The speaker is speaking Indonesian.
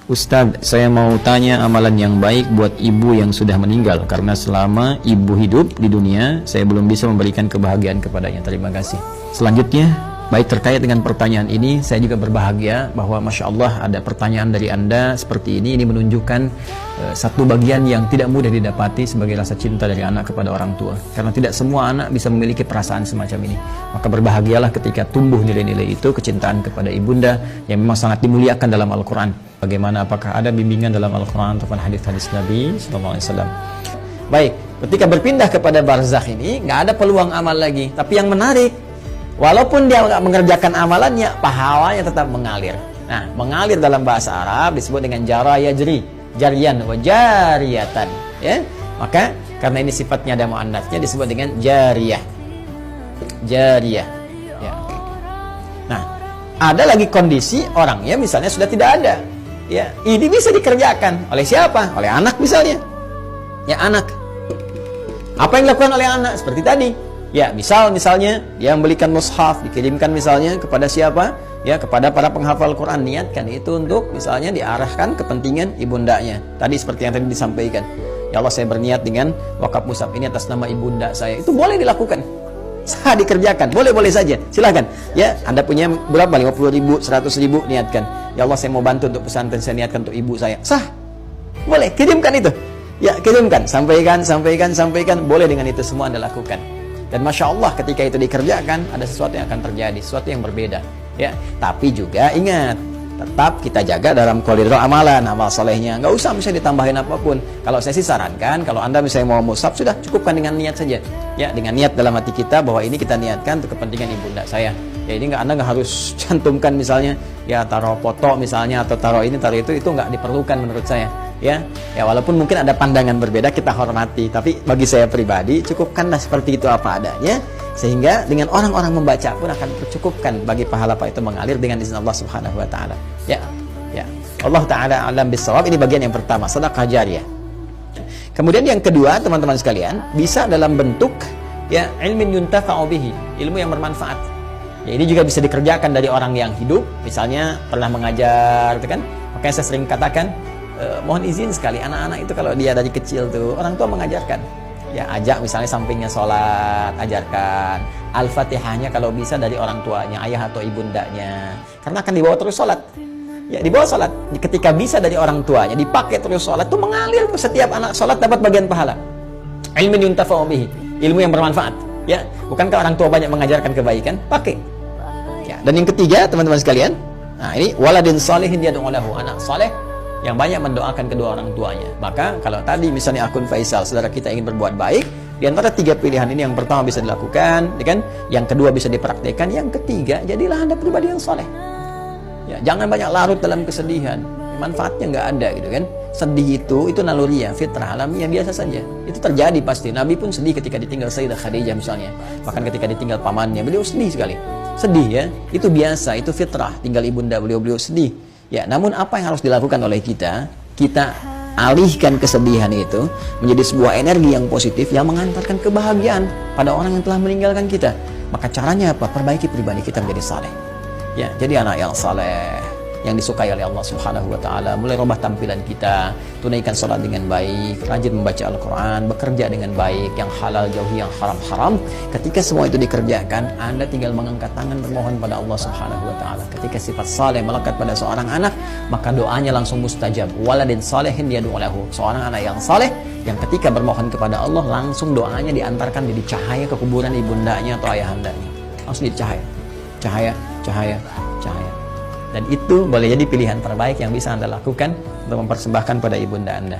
Ustadz, saya mau tanya amalan yang baik buat ibu yang sudah meninggal, karena selama ibu hidup di dunia saya belum bisa memberikan kebahagiaan kepadanya. Terima kasih. Selanjutnya, baik, terkait dengan pertanyaan ini, saya juga berbahagia bahwa Masya Allah ada pertanyaan dari Anda seperti ini. Ini menunjukkan satu bagian yang tidak mudah didapati sebagai rasa cinta dari anak kepada orang tua, karena tidak semua anak bisa memiliki perasaan semacam ini. Maka berbahagialah ketika tumbuh nilai-nilai itu, kecintaan kepada ibunda yang memang sangat dimuliakan dalam Al-Quran. Bagaimana, apakah ada bimbingan dalam Al-Quran ataupun hadis-hadis Nabi SAW? Baik, ketika berpindah kepada barzakh ini nggak ada peluang amal lagi. Tapi yang menarik, walaupun dia nggak mengerjakan amalannya, pahalanya tetap mengalir. Nah, mengalir dalam bahasa Arab disebut dengan jara yajri, jarian wa jariyatan, ya. Maka karena ini sifatnya ada muannats-nya disebut dengan jariyah. Jariyah. Ya. Nah, ada lagi kondisi orangnya misalnya sudah tidak ada. Ya, ini bisa dikerjakan oleh siapa? Oleh anak misalnya. Ya, anak. Apa yang dilakukan oleh anak? Seperti tadi. Ya, misalnya dia membelikan mushaf, dikirimkan misalnya kepada siapa? Ya, kepada para penghafal Quran. Niatkan itu untuk misalnya diarahkan kepentingan ibundanya. Tadi seperti yang tadi disampaikan. Ya Allah, saya berniat dengan wakaf mushaf ini atas nama ibunda saya. Itu boleh dilakukan. Sah dikerjakan, boleh-boleh saja, silahkan. Ya, Anda punya berapa? 50.000, 100.000, niatkan. Ya Allah, saya mau bantu untuk pesantren, saya niatkan untuk ibu saya. Sah, boleh, kirimkan itu. Ya, kirimkan, sampaikan, boleh, dengan itu semua Anda lakukan. Dan Masya Allah, ketika itu dikerjakan, ada sesuatu yang akan terjadi, sesuatu yang berbeda. Ya, tapi juga ingat, tetap kita jaga dalam koridor amalan, amal solehnya. Nggak usah misalnya ditambahin apapun. Kalau saya sih sarankan, kalau Anda misalnya mau mushaf, sudah cukupkan dengan niat saja. Ya, dengan niat dalam hati kita bahwa ini kita niatkan untuk kepentingan ibunda saya. Ya, ini Anda nggak harus cantumkan misalnya, ya taruh foto misalnya, atau taruh ini, taruh itu nggak diperlukan menurut saya. Ya, walaupun mungkin ada pandangan berbeda, kita hormati. Tapi bagi saya pribadi, cukupkanlah seperti itu apa adanya. Sehingga dengan orang-orang membaca pun akan tercukupkan bagi pahala itu mengalir dengan izin Allah Subhanahu wa taala. Ya. Allah taala alam bisawab. Ini bagian yang pertama, sedekah jariyah. Kemudian yang kedua, teman-teman sekalian, bisa dalam bentuk ya ilmin yuntafa'u bihi, ilmu yang bermanfaat. Ya, ini juga bisa dikerjakan dari orang yang hidup, misalnya pernah mengajar, gitu kan? Makanya saya sering katakan, mohon izin sekali anak-anak itu kalau dia dari kecil tuh orang tua mengajarkan. Ya, ajak misalnya sampingnya sholat, ajarkan Al-Fatihahnya kalau bisa dari orang tuanya, ayah atau ibundanya, karena akan dibawa terus sholat. Ya, dibawa sholat. Ketika bisa dari orang tuanya, dipakai terus sholat, itu mengalir. Setiap anak sholat dapat bagian pahala. Ilmin yuntafa'u bihi, ilmu yang bermanfaat. Ya, bukankah orang tua banyak mengajarkan kebaikan? Pakai. Ya, dan yang ketiga, teman-teman sekalian, nah ini waladin shalihin yad'u lahu, anak saleh yang banyak mendoakan kedua orang tuanya. Maka kalau tadi misalnya akun Faisal, saudara kita ingin berbuat baik, di antara tiga pilihan ini yang pertama bisa dilakukan, ya kan? Yang kedua bisa dipraktekkan, yang ketiga jadilah Anda pribadi yang soleh. Ya, jangan banyak larut dalam kesedihan. Manfaatnya nggak ada gitu kan. Sedih itu naluri ya, fitrah alamiah biasa saja. Itu terjadi pasti. Nabi pun sedih ketika ditinggal Sayyidah Khadijah misalnya. Bahkan ketika ditinggal pamannya, beliau sedih sekali. Sedih ya, itu biasa, itu fitrah. Tinggal ibunda beliau sedih. Ya, namun apa yang harus dilakukan oleh kita? Kita alihkan kesedihan itu menjadi sebuah energi yang positif yang mengantarkan kebahagiaan pada orang yang telah meninggalkan kita. Maka caranya apa? Perbaiki pribadi kita menjadi saleh. Ya, jadi anak yang saleh, yang disukai oleh Allah Subhanahu wa taala. Mulai rubah tampilan kita, tunaikan salat dengan baik, rajin membaca Al-Qur'an, bekerja dengan baik, yang halal jauhi yang haram-haram. Ketika semua itu dikerjakan, Anda tinggal mengangkat tangan bermohon pada Allah Subhanahu wa taala. Ketika sifat saleh melekat pada seorang anak, maka doanya langsung mustajab. Waladin salihin yad'u lahu. Seorang anak yang saleh yang ketika bermohon kepada Allah, langsung doanya diantarkan jadi cahaya ke kuburan ibundanya atau ayahandanya. Langsung jadi cahaya. Dan itu boleh jadi pilihan terbaik yang bisa Anda lakukan untuk mempersembahkan pada ibunda Anda.